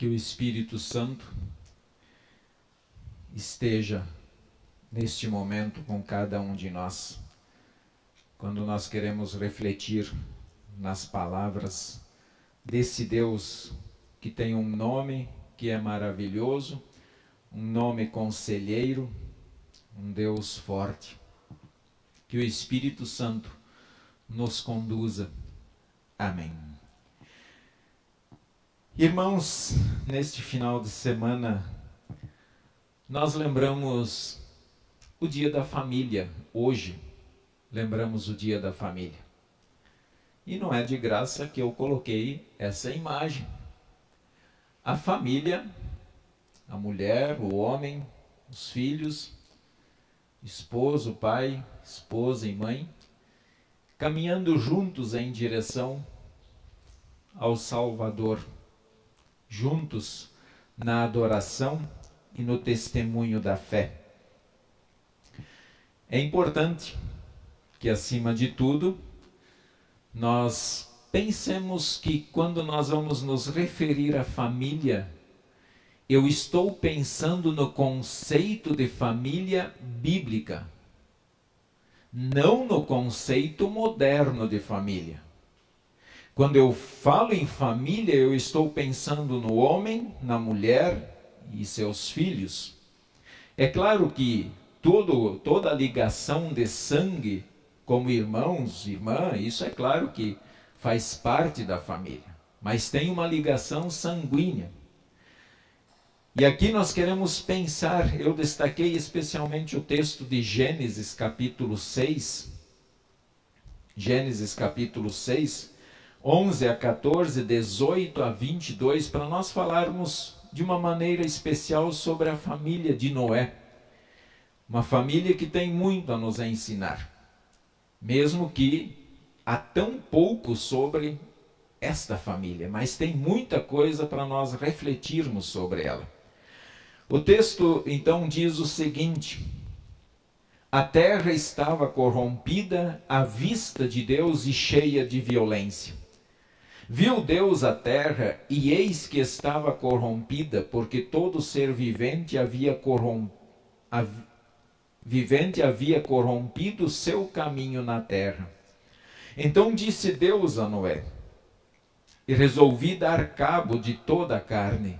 Que o Espírito Santo esteja neste momento com cada um de nós, quando nós queremos refletir nas palavras desse Deus que tem um nome que é maravilhoso, um nome conselheiro, um Deus forte. Que o Espírito Santo nos conduza. Amém. Irmãos, neste final de semana, nós lembramos o Dia da Família. Hoje, lembramos o Dia da Família. E não é de graça que eu coloquei essa imagem. A família, a mulher, o homem, os filhos, esposo, pai, esposa e mãe, caminhando juntos em direção ao Salvador, juntos na adoração e no testemunho da fé. É importante que, acima de tudo, nós pensemos que quando nós vamos nos referir à família, eu estou pensando no conceito de família bíblica, não no conceito moderno de família. Quando eu falo em família, eu estou pensando no homem, na mulher e seus filhos. É claro que toda ligação de sangue, como irmãos, irmã, isso é claro que faz parte da família. Mas tem uma ligação sanguínea. E aqui nós queremos pensar, eu destaquei especialmente o texto de Gênesis capítulo 6. Gênesis capítulo 6. 11 a 14, 18 a 22, para nós falarmos de uma maneira especial sobre a família de Noé. Uma família que tem muito a nos ensinar, mesmo que há tão pouco sobre esta família, mas tem muita coisa para nós refletirmos sobre ela. O texto então diz o seguinte: a terra estava corrompida à vista de Deus e cheia de violência. Viu Deus a terra, e eis que estava corrompida, porque todo ser vivente havia corrompido seu caminho na terra. Então disse Deus a Noé: e resolvi dar cabo de toda a carne,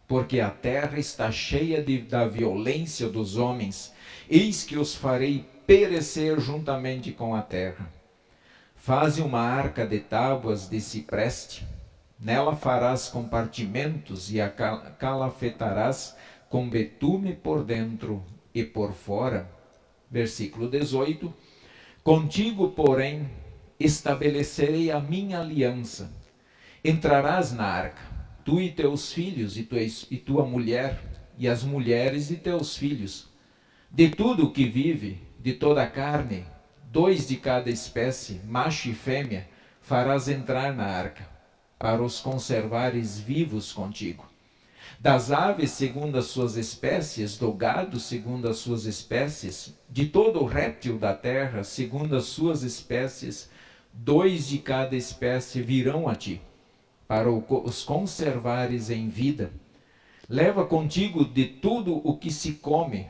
porque a terra está cheia da violência dos homens, eis que os farei perecer juntamente com a terra. Faze uma arca de tábuas de cipreste, nela farás compartimentos e a calafetarás com betume por dentro e por fora. Versículo 18. Contigo, porém, estabelecerei a minha aliança. Entrarás na arca, tu e teus filhos e tua mulher, e as mulheres de teus filhos. De tudo o que vive, de toda a carne, 2 de cada espécie, macho e fêmea, farás entrar na arca, para os conservares vivos contigo. Das aves segundo as suas espécies, do gado segundo as suas espécies, de todo o réptil da terra segundo as suas espécies, 2 de cada espécie virão a ti, para os conservares em vida. Leva contigo de tudo o que se come,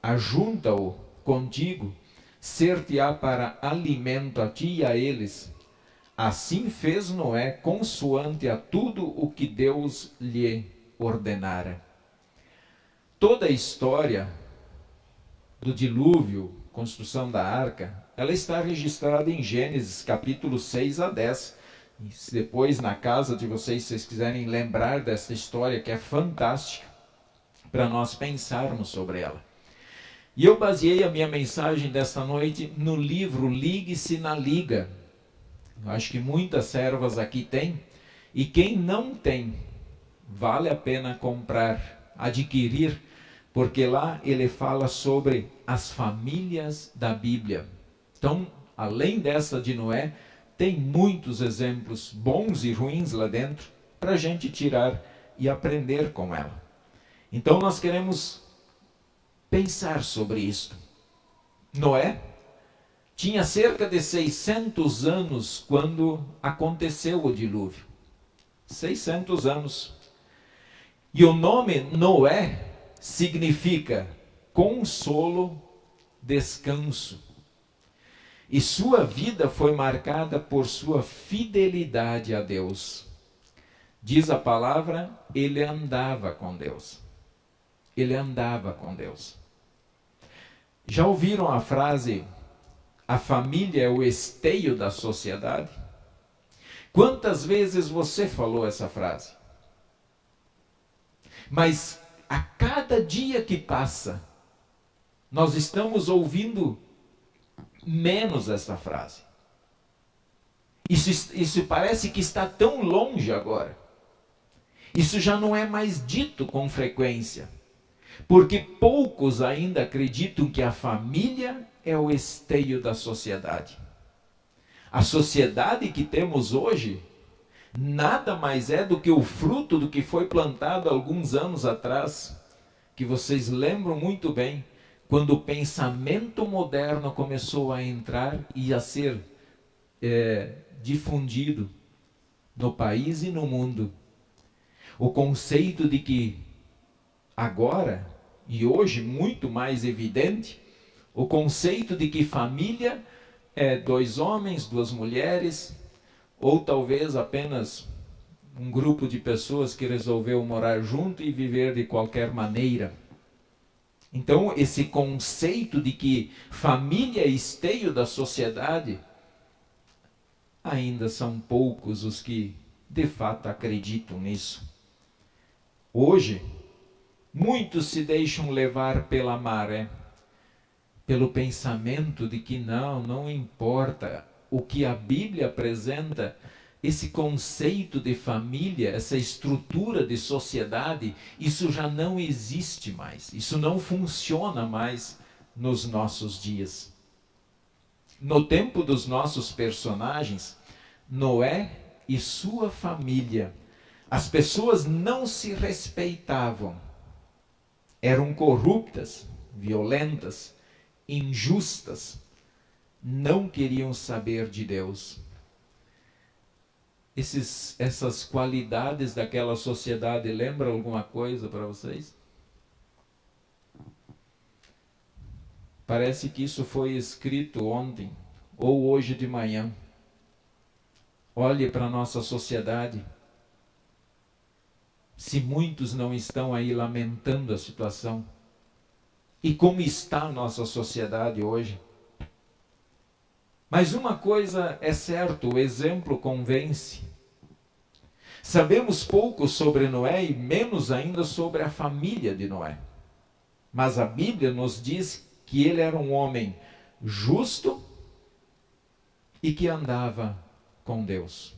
ajunta-o contigo, ser-te-á para alimento a ti e a eles. Assim fez Noé, consoante a tudo o que Deus lhe ordenara. Toda a história do dilúvio, construção da arca, ela está registrada em Gênesis capítulo 6 a 10. E se depois na casa de vocês, se vocês quiserem lembrar dessa história que é fantástica, para nós pensarmos sobre ela. E eu baseei a minha mensagem desta noite no livro Ligue-se na Liga. Eu acho que muitas servas aqui têm, e quem não tem, vale a pena comprar, adquirir, porque lá ele fala sobre as famílias da Bíblia. Então, além dessa de Noé, tem muitos exemplos bons e ruins lá dentro para a gente tirar e aprender com ela. Então nós queremos pensar sobre isto. Noé tinha cerca de 600 anos quando aconteceu o dilúvio. 600 anos. E o nome Noé significa consolo, descanso. E sua vida foi marcada por sua fidelidade a Deus. Diz a palavra, ele andava com Deus. Ele andava com Deus. Já ouviram a frase, a família é o esteio da sociedade? Quantas vezes você falou essa frase? Mas a cada dia que passa, nós estamos ouvindo menos essa frase. Isso parece que está tão longe agora. Isso já não é mais dito com frequência. Porque poucos ainda acreditam que a família é o esteio da sociedade. A sociedade que temos hoje nada mais é do que o fruto do que foi plantado alguns anos atrás, que vocês lembram muito bem, quando o pensamento moderno começou a entrar e a ser difundido no país e no mundo. O conceito de que agora, e hoje muito mais evidente, o conceito de que família é 2 homens, 2 mulheres, ou talvez apenas um grupo de pessoas que resolveu morar junto e viver de qualquer maneira. Então, esse conceito de que família é esteio da sociedade, ainda são poucos os que de fato acreditam nisso. Hoje, muitos se deixam levar pela maré, pelo pensamento de que não importa o que a Bíblia apresenta, esse conceito de família, essa estrutura de sociedade, isso já não existe mais, isso não funciona mais nos nossos dias. No tempo dos nossos personagens, Noé e sua família, as pessoas não se respeitavam, eram corruptas, violentas, injustas, não queriam saber de Deus. Essas qualidades daquela sociedade lembram alguma coisa para vocês? Parece que isso foi escrito ontem ou hoje de manhã. Olhe para a nossa sociedade. Se muitos não estão aí lamentando a situação. E como está a nossa sociedade hoje? Mas uma coisa é certa, o exemplo convence. Sabemos pouco sobre Noé e menos ainda sobre a família de Noé. Mas a Bíblia nos diz que ele era um homem justo e que andava com Deus.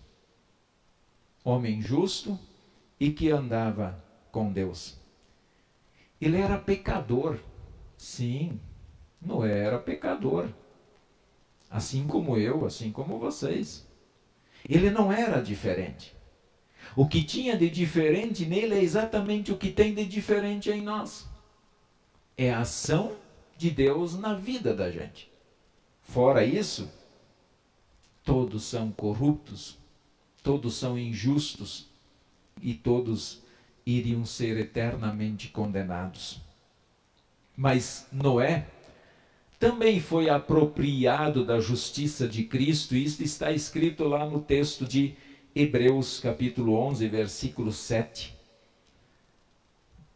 Homem justo e que andava com Deus. Ele era pecador. Sim, Noé era pecador. Assim como eu, assim como vocês. Ele não era diferente. O que tinha de diferente nele é exatamente o que tem de diferente em nós. É a ação de Deus na vida da gente. Fora isso, todos são corruptos, todos são injustos e todos iriam ser eternamente condenados. Mas Noé também foi apropriado da justiça de Cristo, e isso está escrito lá no texto de Hebreus capítulo 11, versículo 7.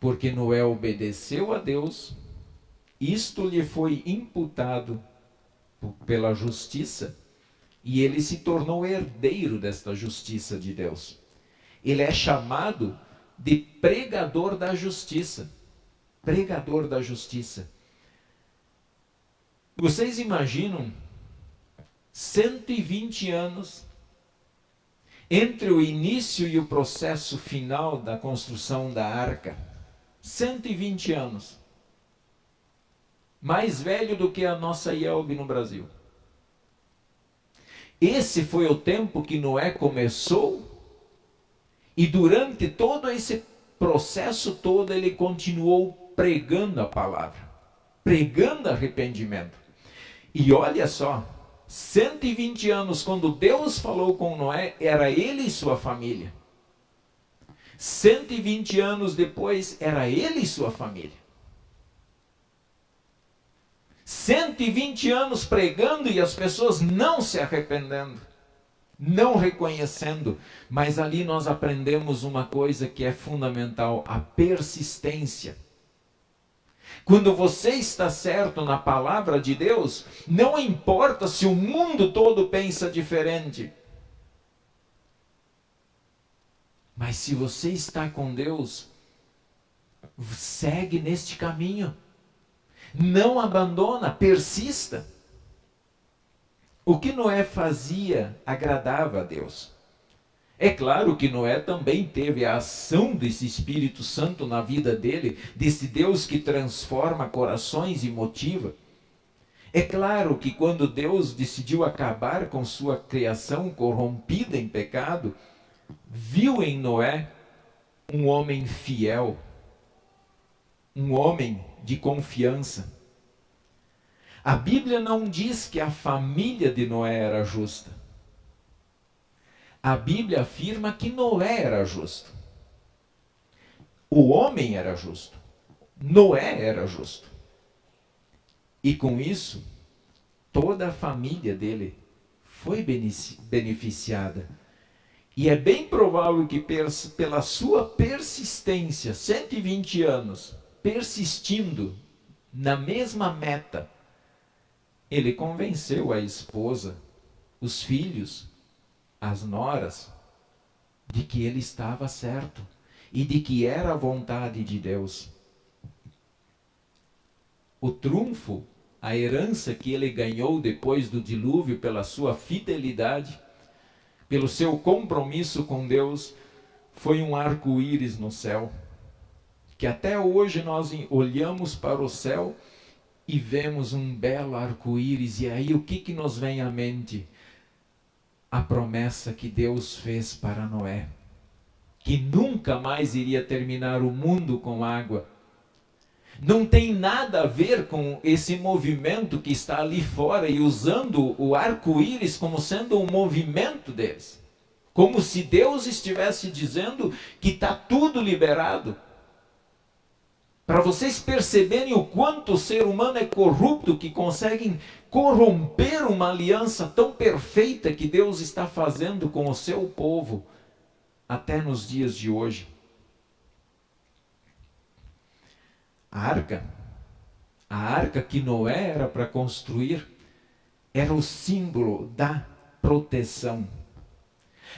Porque Noé obedeceu a Deus, isto lhe foi imputado pela justiça, e ele se tornou herdeiro desta justiça de Deus. Ele é chamado de pregador da justiça. Pregador da justiça. Vocês imaginam 120 anos entre o início e o processo final da construção da arca? 120 anos. Mais velho do que a nossa IELB no Brasil. Esse foi o tempo que Noé começou, e durante todo esse processo todo ele continuou pregando a palavra, pregando arrependimento. E olha só, 120 anos, quando Deus falou com Noé, era ele e sua família. 120 anos depois, era ele e sua família. 120 anos pregando e as pessoas não se arrependendo, não reconhecendo. Mas ali nós aprendemos uma coisa que é fundamental: a persistência. Quando você está certo na palavra de Deus, não importa se o mundo todo pensa diferente. Mas se você está com Deus, segue neste caminho. Não abandona, persista. O que Noé fazia agradava a Deus. É claro que Noé também teve a ação desse Espírito Santo na vida dele, desse Deus que transforma corações e motiva. É claro que quando Deus decidiu acabar com sua criação corrompida em pecado, viu em Noé um homem fiel, um homem de confiança. A Bíblia não diz que a família de Noé era justa. A Bíblia afirma que Noé era justo. O homem era justo. Noé era justo. E com isso, toda a família dele foi beneficiada. E é bem provável que pela sua persistência, 120 anos, persistindo na mesma meta, ele convenceu a esposa, os filhos, as noras, de que ele estava certo e de que era a vontade de Deus. O trunfo, a herança que ele ganhou depois do dilúvio pela sua fidelidade, pelo seu compromisso com Deus, foi um arco-íris no céu, que até hoje nós olhamos para o céu e vemos um belo arco-íris. E aí o que nos vem à mente? A promessa que Deus fez para Noé, que nunca mais iria terminar o mundo com água. Não tem nada a ver com esse movimento que está ali fora e usando o arco-íris como sendo um movimento deles. Como se Deus estivesse dizendo que está tudo liberado. Para vocês perceberem o quanto o ser humano é corrupto, que conseguem corromper uma aliança tão perfeita que Deus está fazendo com o seu povo até nos dias de hoje. A arca que Noé era para construir, era o símbolo da proteção.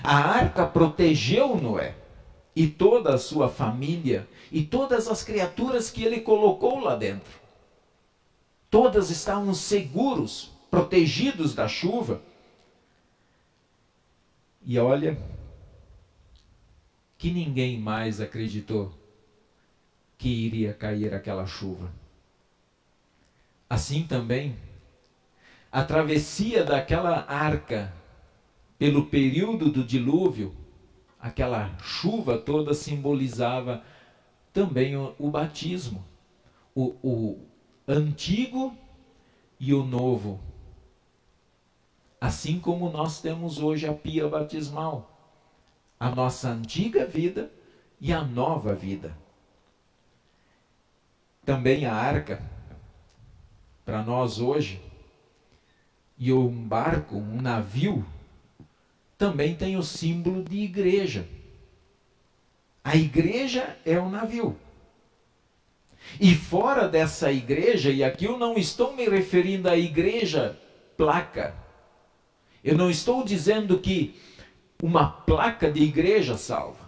A arca protegeu Noé e toda a sua família e todas as criaturas que ele colocou lá dentro. Todas estavam seguros, protegidos da chuva. E olha, que ninguém mais acreditou que iria cair aquela chuva. Assim também, a travessia daquela arca pelo período do dilúvio, aquela chuva toda simbolizava também o batismo, o antigo e o novo. Assim como nós temos hoje a pia batismal, a nossa antiga vida e a nova vida. Também a arca, para nós hoje, e um barco, um navio, também tem o símbolo de igreja. A igreja é um navio. E fora dessa igreja, e aqui eu não estou me referindo à igreja placa. Eu não estou dizendo que uma placa de igreja salva.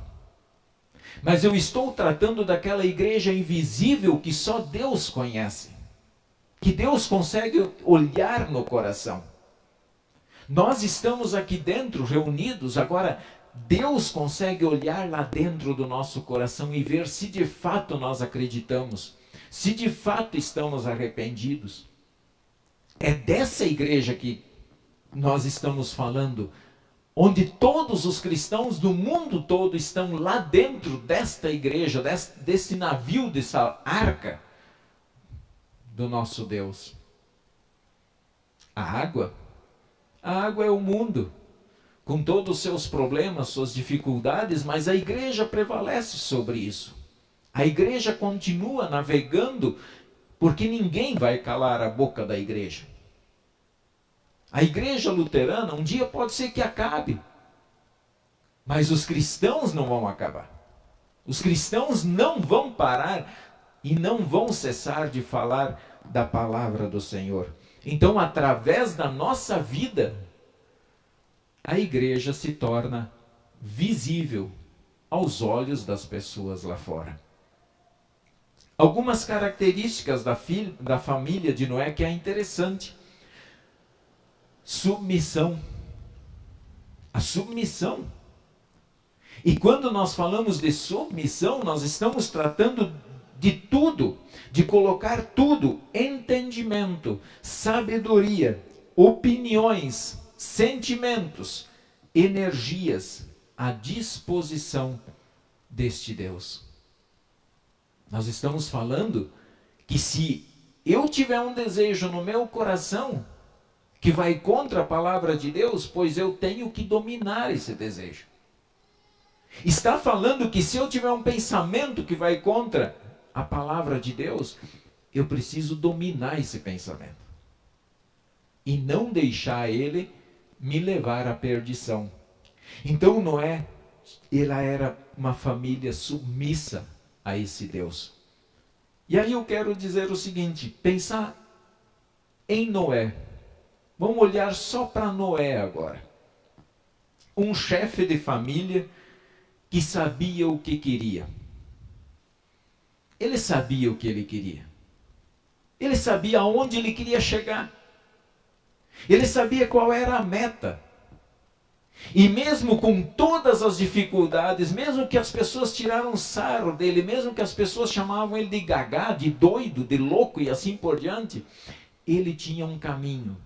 Mas eu estou tratando daquela igreja invisível que só Deus conhece. Que Deus consegue olhar no coração. Nós estamos aqui dentro reunidos, agora Deus consegue olhar lá dentro do nosso coração e ver se de fato nós acreditamos, se de fato estamos arrependidos. É dessa igreja que nós estamos falando, onde todos os cristãos do mundo todo estão lá dentro desta igreja, desse navio, dessa arca do nosso Deus. A água é o mundo. com todos os seus problemas, suas dificuldades, mas a igreja prevalece sobre isso. A igreja continua navegando, porque ninguém vai calar a boca da igreja. A igreja luterana um dia pode ser que acabe, mas os cristãos não vão acabar. Os cristãos não vão parar e não vão cessar de falar da palavra do Senhor. Então, através da nossa vida, a igreja se torna visível aos olhos das pessoas lá fora. Algumas características da família de Noé que é interessante. Submissão. A submissão. E quando nós falamos de submissão, nós estamos tratando de tudo, de colocar tudo, entendimento, sabedoria, opiniões, sentimentos, energias à disposição deste Deus. Nós estamos falando que se eu tiver um desejo no meu coração que vai contra a palavra de Deus, pois eu tenho que dominar esse desejo. Está falando que se eu tiver um pensamento que vai contra a palavra de Deus, eu preciso dominar esse pensamento. E não deixar ele me levar à perdição. Então Noé, ela era uma família submissa a esse Deus. E aí eu quero dizer o seguinte, pensar em Noé. Vamos olhar só para Noé agora. Um chefe de família que sabia o que queria. Ele sabia o que ele queria. Ele sabia aonde ele queria chegar. Ele sabia qual era a meta. E mesmo com todas as dificuldades, mesmo que as pessoas tiraram sarro dele, mesmo que as pessoas chamavam ele de gagá, de doido, de louco e assim por diante, ele tinha um caminho.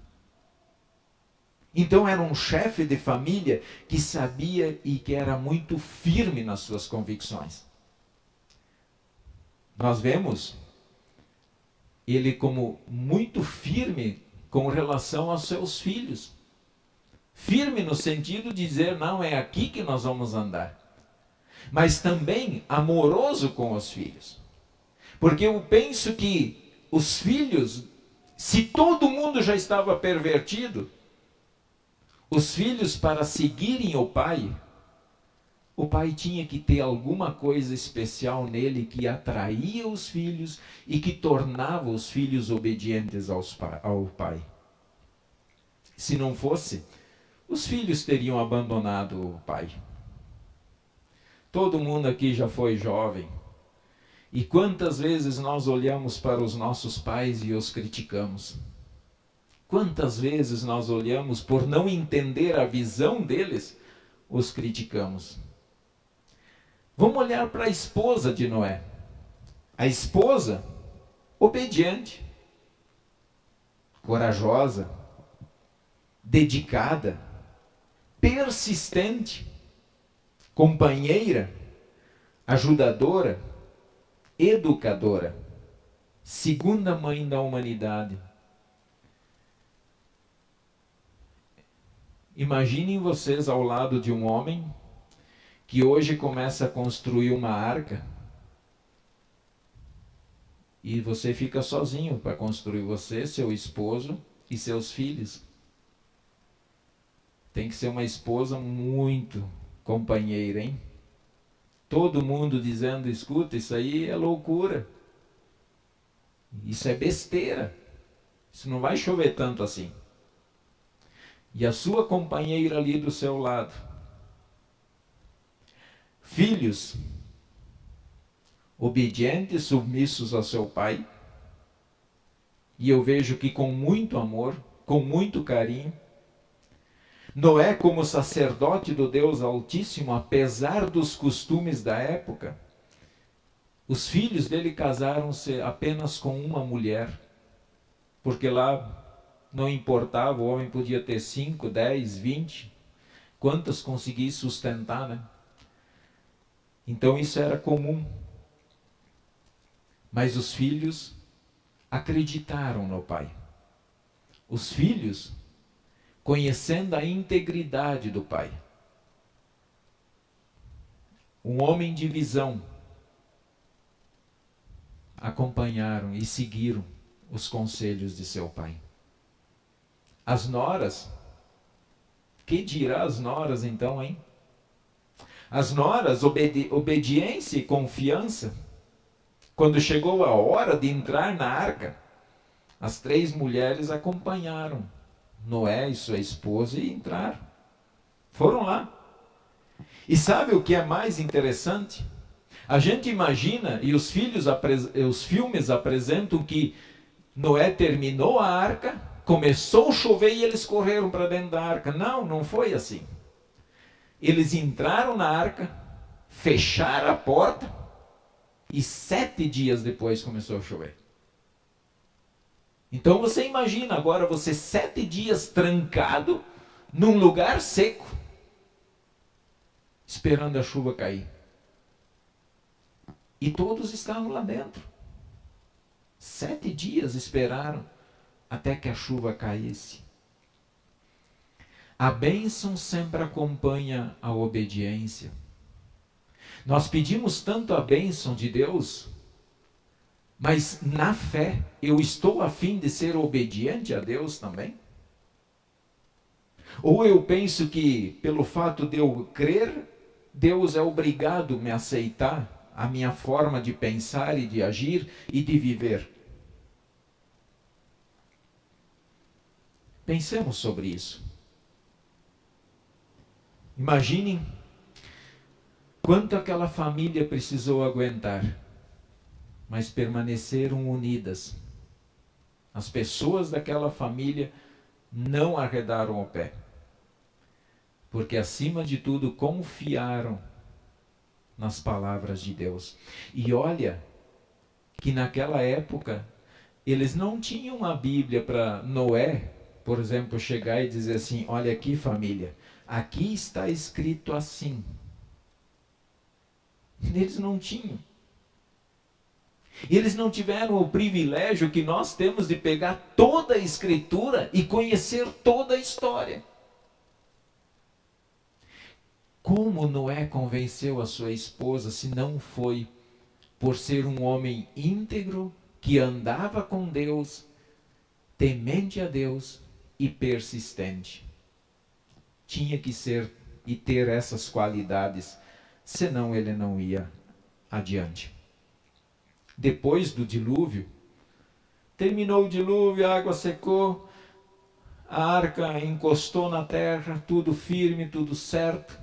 Então era um chefe de família que sabia e que era muito firme nas suas convicções. Nós vemos ele como muito firme com relação aos seus filhos. Firme no sentido de dizer, não, é aqui que nós vamos andar. Mas também amoroso com os filhos. Porque eu penso que os filhos, se todo mundo já estava pervertido, os filhos, para seguirem o pai tinha que ter alguma coisa especial nele que atraía os filhos e que tornava os filhos obedientes ao pai. Se não fosse, os filhos teriam abandonado o pai. Todo mundo aqui já foi jovem. E quantas vezes nós olhamos para os nossos pais e os criticamos? Quantas vezes nós olhamos, por não entender a visão deles, os criticamos? Vamos olhar para a esposa de Noé. A esposa, obediente, corajosa, dedicada, persistente, companheira, ajudadora, educadora, segunda mãe da humanidade. Imaginem vocês ao lado de um homem que hoje começa a construir uma arca e você fica sozinho para construir, você, seu esposo e seus filhos. Tem que ser uma esposa muito companheira, hein? Todo mundo dizendo, escuta, isso aí é loucura. Isso é besteira. Isso não vai chover tanto assim. E a sua companheira ali do seu lado. Filhos obedientes, submissos ao seu pai. E eu vejo que com muito amor, com muito carinho. Noé, como sacerdote do Deus Altíssimo, apesar dos costumes da época, os filhos dele casaram-se apenas com uma mulher, porque lá não importava, o homem podia ter 5, 10, 20, quantas conseguisse sustentar, né? Então isso era comum. Mas os filhos acreditaram no pai. Os filhos conhecendo a integridade do pai. Um homem de visão, acompanharam e seguiram os conselhos de seu pai. As noras, que dirá as noras então, hein? As noras, obediência e confiança. Quando chegou a hora de entrar na arca, as 3 mulheres acompanharam Noé e sua esposa e entraram. Foram lá. E sabe o que é mais interessante? A gente imagina, e os filmes apresentam que Noé terminou a arca, começou a chover e eles correram para dentro da arca. Não, não foi assim. Eles entraram na arca, fecharam a porta e 7 dias depois começou a chover. Então você imagina agora você 7 dias trancado num lugar seco, esperando a chuva cair. E todos estavam lá dentro. 7 dias esperaram até que a chuva caísse. A bênção sempre acompanha a obediência. Nós pedimos tanto a bênção de Deus, mas na fé, eu estou a fim de ser obediente a Deus também? Ou eu penso que, pelo fato de eu crer, Deus é obrigado a me aceitar a minha forma de pensar e de agir e de viver? Pensemos sobre isso. Imaginem quanto aquela família precisou aguentar, mas permaneceram unidas. As pessoas daquela família não arredaram o pé, porque acima de tudo confiaram nas palavras de Deus. E olha que naquela época eles não tinham a Bíblia para Noé, por exemplo, chegar e dizer assim: olha aqui, família, aqui está escrito assim. Eles não tinham. Eles não tiveram o privilégio que nós temos de pegar toda a Escritura e conhecer toda a história. Como Noé convenceu a sua esposa se não foi por ser um homem íntegro, que andava com Deus, temente a Deus e persistente? Tinha que ser e ter essas qualidades, senão ele não ia adiante. Depois do dilúvio, terminou o dilúvio, a água secou, a arca encostou na terra, tudo firme, tudo certo.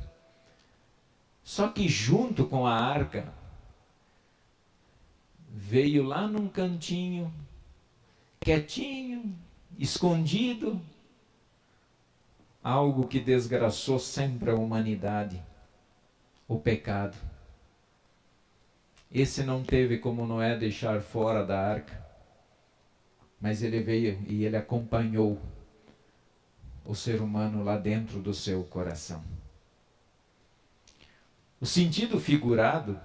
Só que junto com a arca, veio lá num cantinho, quietinho, escondido, algo que desgraçou sempre a humanidade: o pecado. Esse não teve como Noé deixar fora da arca, mas ele veio e ele acompanhou o ser humano lá dentro do seu coração. O sentido figurado: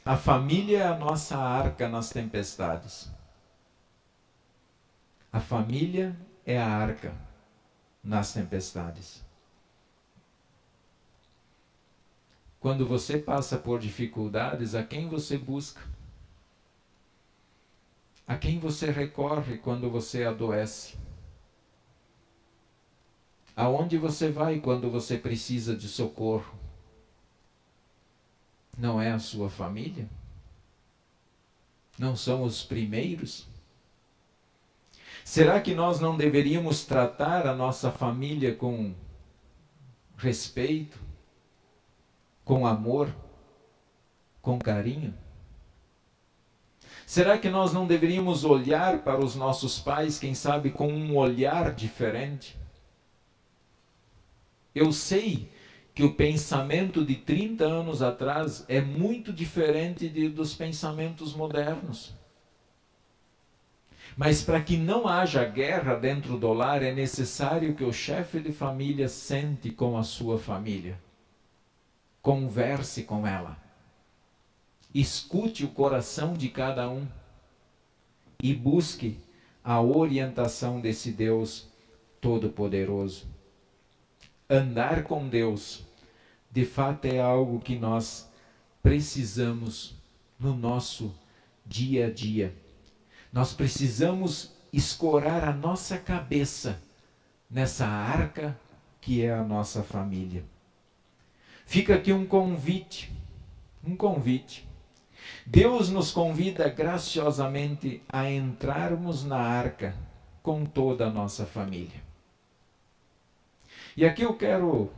a família é a nossa arca nas tempestades. A família é a arca nas tempestades. Quando você passa por dificuldades, a quem você busca? A quem você recorre quando você adoece? Aonde você vai quando você precisa de socorro? Não é a sua família? Não são os primeiros? Será que nós não deveríamos tratar a nossa família com respeito, com amor, com carinho? Será que nós não deveríamos olhar para os nossos pais, quem sabe, com um olhar diferente? Eu sei que o pensamento de 30 anos atrás é muito diferente dos pensamentos modernos. Mas para que não haja guerra dentro do lar, é necessário que o chefe de família sente com a sua família. Converse com ela. Escute o coração de cada um. E busque a orientação desse Deus Todo-Poderoso. Andar com Deus, de fato, é algo que nós precisamos no nosso dia a dia. Nós precisamos escorar a nossa cabeça nessa arca que é a nossa família. Fica aqui um convite. Deus nos convida graciosamente a entrarmos na arca com toda a nossa família. E aqui eu quero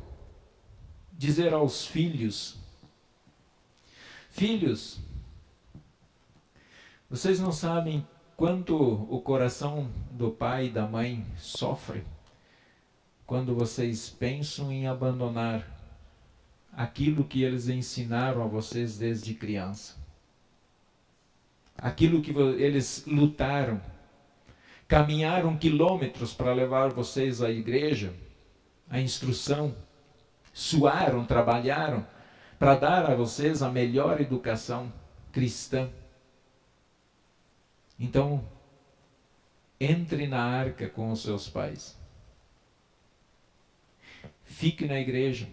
dizer aos filhos: filhos, vocês não sabem quanto o coração do pai e da mãe sofre quando vocês pensam em abandonar aquilo que eles ensinaram a vocês desde criança. Aquilo que eles lutaram, caminharam quilômetros para levar vocês à igreja, à instrução, suaram, trabalharam para dar a vocês a melhor educação cristã. Então, entre na arca com os seus pais. Fique na igreja.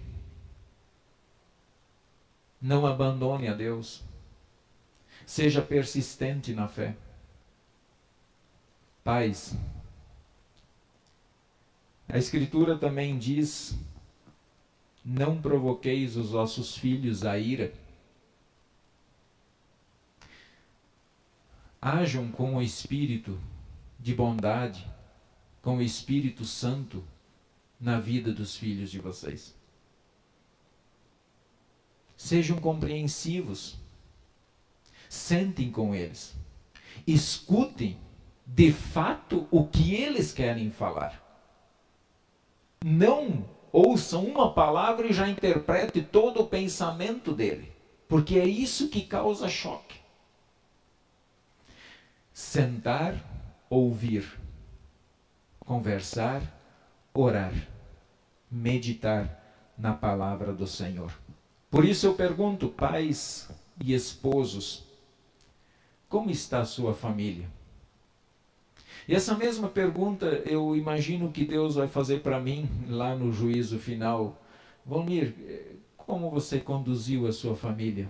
Não abandone a Deus. Seja persistente na fé. Pais, a Escritura também diz: não provoqueis os vossos filhos à ira. Ajam com o espírito de bondade, com o Espírito Santo na vida dos filhos de vocês. Sejam compreensivos. Sentem com eles. Escutem de fato o que eles querem falar. Não ouçam uma palavra e já interprete todo o pensamento dele, porque é isso que causa choque. Sentar, ouvir, conversar, orar, meditar na palavra do Senhor. Por isso eu pergunto, pais e esposos, como está a sua família? E essa mesma pergunta eu imagino que Deus vai fazer para mim lá no juízo final. Valmir, como você conduziu a sua família?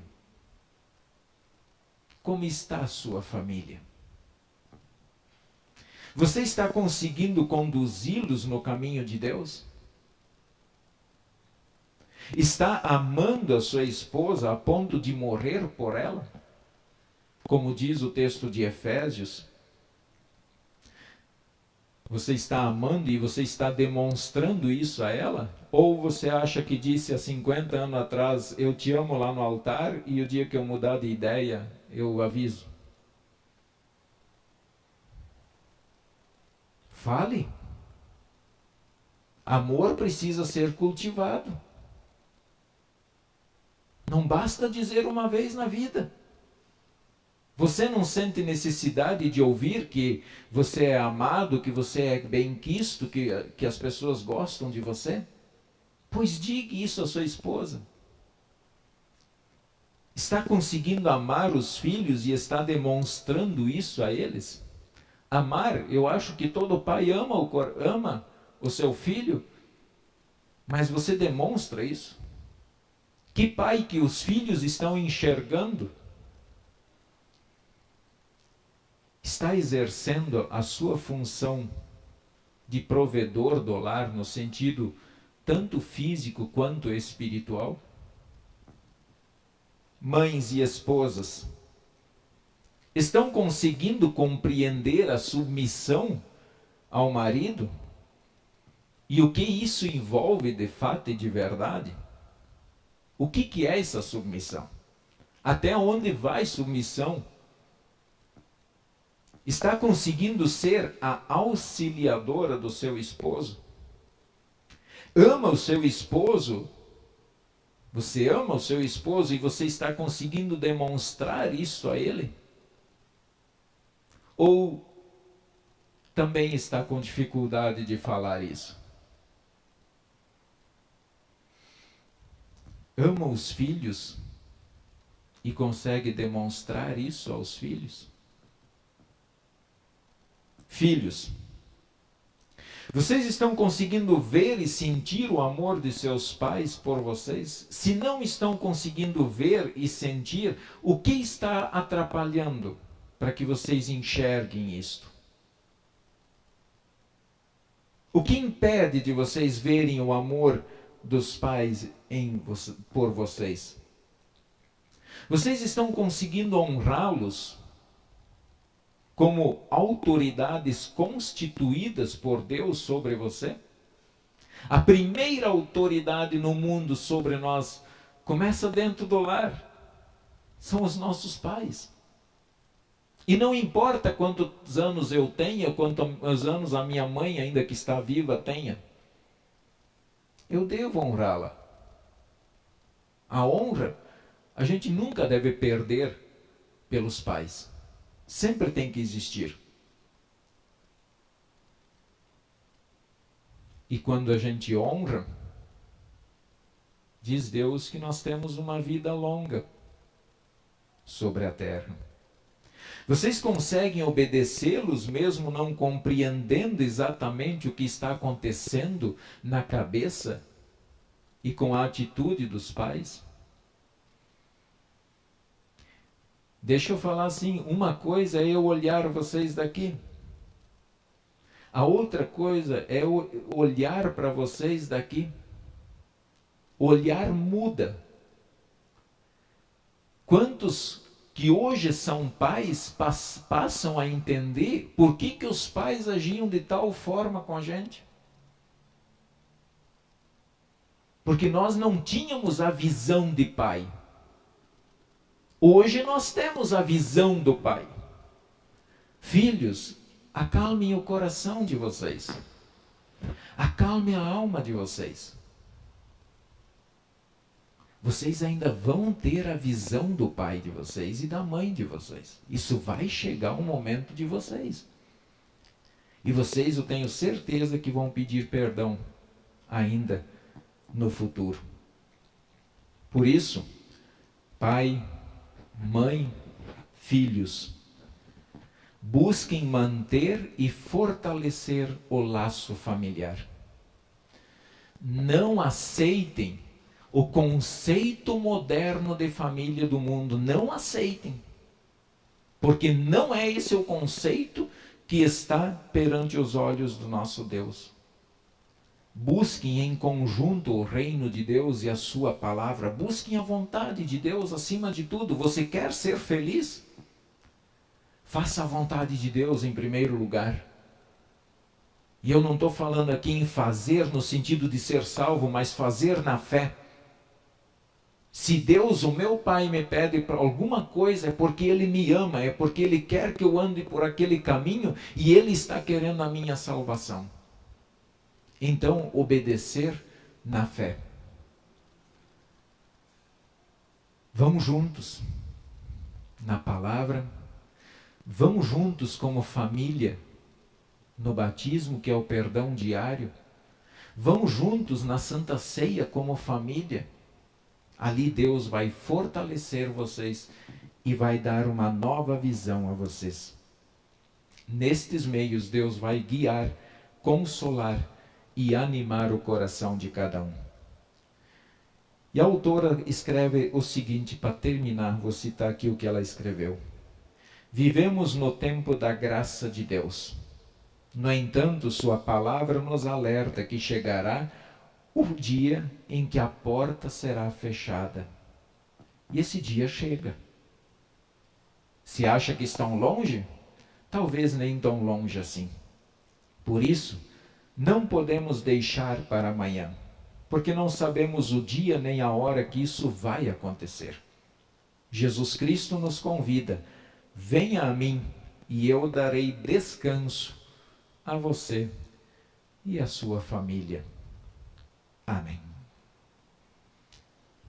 Como está a sua família? Você está conseguindo conduzi-los no caminho de Deus? Está amando a sua esposa a ponto de morrer por ela? Como diz o texto de Efésios, você está amando e você está demonstrando isso a ela? Ou você acha que disse há 50 anos atrás, eu te amo lá no altar, e o dia que eu mudar de ideia, eu aviso? Fale. Amor precisa ser cultivado. Não basta dizer uma vez na vida. Você não sente necessidade de ouvir que você é amado, que você é bem-quisto, que as pessoas gostam de você? Pois diga isso à sua esposa. Está conseguindo amar os filhos e está demonstrando isso a eles? Amar, eu acho que todo pai ama o seu filho, mas você demonstra isso? Que pai que os filhos estão enxergando está exercendo a sua função de provedor do lar no sentido tanto físico quanto espiritual? Mães e esposas, estão conseguindo compreender a submissão ao marido? E o que isso envolve de fato e de verdade? O que é essa submissão? Até onde vai submissão? Está conseguindo ser a auxiliadora do seu esposo? Ama o seu esposo? Você ama o seu esposo e você está conseguindo demonstrar isso a ele? Ou também está com dificuldade de falar isso? Ama os filhos e consegue demonstrar isso aos filhos? Filhos, Vocês estão conseguindo ver e sentir o amor de seus pais por vocês? Se não estão conseguindo ver e sentir, o que está atrapalhando para que vocês enxerguem isto? O que impede de vocês verem o amor dos pais por vocês? Vocês estão conseguindo honrá-los como autoridades constituídas por Deus sobre você? A primeira autoridade no mundo sobre nós começa dentro do lar. São os nossos pais. E não importa quantos anos eu tenha, quantos anos a minha mãe, ainda que está viva, tenha. Eu devo honrá-la. A honra, a gente nunca deve perder pelos pais. Sempre tem que existir. E quando a gente honra, diz Deus que nós temos uma vida longa sobre a terra. Vocês conseguem obedecê-los mesmo não compreendendo exatamente o que está acontecendo na cabeça e com a atitude dos pais? Deixa eu falar assim, uma coisa é eu olhar vocês daqui. A outra coisa é eu olhar para vocês daqui. O olhar muda. Quantos que hoje são pais passam a entender por que os pais agiam de tal forma com a gente? Porque nós não tínhamos a visão de pai. Hoje nós temos a visão do pai. Filhos, acalmem o coração de vocês. Acalmem a alma de vocês. Vocês ainda vão ter a visão do pai de vocês e da mãe de vocês. Isso vai chegar um momento de vocês. E vocês, eu tenho certeza que vão pedir perdão ainda no futuro. Por isso, pai, mãe, filhos, busquem manter e fortalecer o laço familiar. Não aceitem o conceito moderno de família do mundo. Não aceitem. Porque não é esse o conceito que está perante os olhos do nosso Deus. Busquem em conjunto o reino de Deus e a sua palavra. Busquem a vontade de Deus acima de tudo. Você quer ser feliz? Faça a vontade de Deus em primeiro lugar. E eu não estou falando aqui em fazer no sentido de ser salvo, mas fazer na fé. Se Deus, o meu Pai, me pede para alguma coisa, é porque Ele me ama, é porque Ele quer que eu ande por aquele caminho e Ele está querendo a minha salvação. Então, obedecer na fé. Vamos juntos na palavra, vamos juntos como família no batismo, que é o perdão diário. Vamos juntos na Santa Ceia como família. Ali Deus vai fortalecer vocês e vai dar uma nova visão a vocês. Nestes meios Deus vai guiar, consolar e animar o coração de cada um. E a autora escreve o seguinte, para terminar, vou citar aqui o que ela escreveu. Vivemos no tempo da graça de Deus. No entanto, sua palavra nos alerta que chegará o dia em que a porta será fechada. E esse dia chega. Se acha que estão longe? Talvez nem tão longe assim. Por isso, não podemos deixar para amanhã, porque não sabemos o dia nem a hora que isso vai acontecer. Jesus Cristo nos convida, venha a mim e eu darei descanso a você e a sua família. Amém.